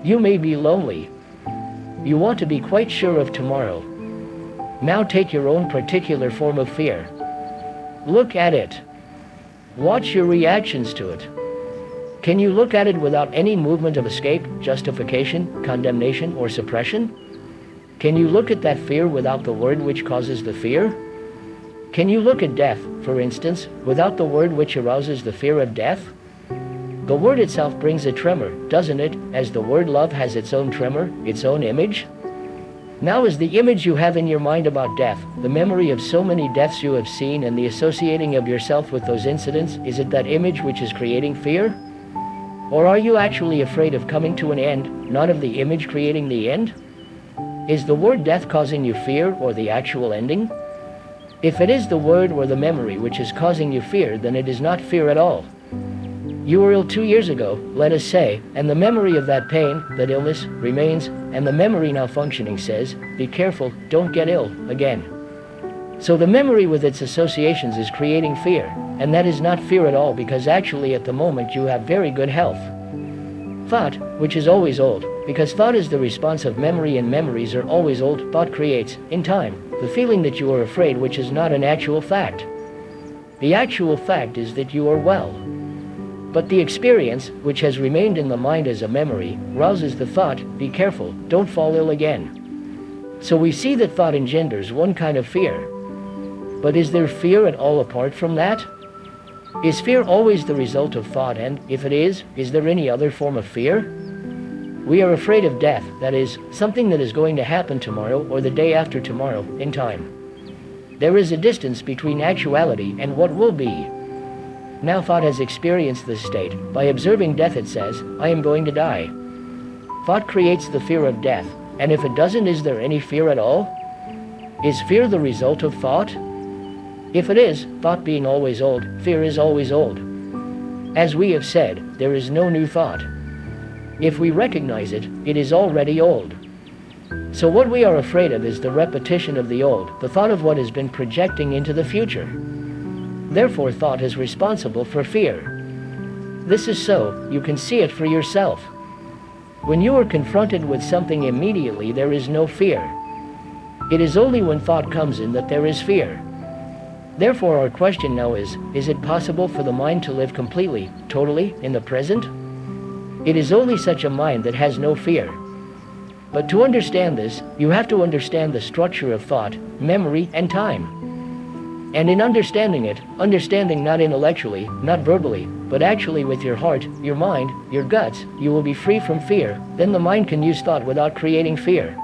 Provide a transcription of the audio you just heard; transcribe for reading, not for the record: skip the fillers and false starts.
You may be lonely. You want to be quite sure of tomorrow. Now take your own particular form of fear. Look at it. Watch your reactions to it. Can you look at it without any movement of escape, justification, condemnation, or suppression? Can you look at that fear without the word which causes the fear? Can you look at death, for instance, without the word which arouses the fear of death? The word itself brings a tremor, doesn't it, as the word love has its own tremor, its own image? Now is the image you have in your mind about death, the memory of so many deaths you have seen and the associating of yourself with those incidents, is it that image which is creating fear? Or are you actually afraid of coming to an end, not of the image creating the end? Is the word death causing you fear or the actual ending? If it is the word or the memory which is causing you fear, then it is not fear at all. You were ill 2 years ago, let us say, and the memory of that pain, that illness, remains, and the memory now functioning says, be careful, don't get ill again. So the memory with its associations is creating fear, and that is not fear at all, because actually at the moment you have very good health. Thought, which is always old, because thought is the response of memory and memories are always old, thought creates, in time, the feeling that you are afraid, which is not an actual fact. The actual fact is that you are well. But the experience, which has remained in the mind as a memory, rouses the thought, be careful, don't fall ill again. So we see that thought engenders one kind of fear. But is there fear at all apart from that? Is fear always the result of thought, and, if it is there any other form of fear? We are afraid of death, that is, something that is going to happen tomorrow or the day after tomorrow, in time. There is a distance between actuality and what will be. Now thought has experienced this state. By observing death it says, I am going to die. Thought creates the fear of death, and if it doesn't, is there any fear at all? Is fear the result of thought? If it is, thought being always old, fear is always old. As we have said, there is no new thought. If we recognize it, it is already old. So what we are afraid of is the repetition of the old, the thought of what has been projecting into the future. Therefore thought is responsible for fear. This is so, you can see it for yourself. When you are confronted with something immediately, there is no fear. It is only when thought comes in that there is fear. Therefore our question now is it possible for the mind to live completely, totally, in the present? It is only such a mind that has no fear. But to understand this, you have to understand the structure of thought, memory, and time. And in understanding it, understanding not intellectually, not verbally, but actually with your heart, your mind, your guts, you will be free from fear. Then the mind can use thought without creating fear.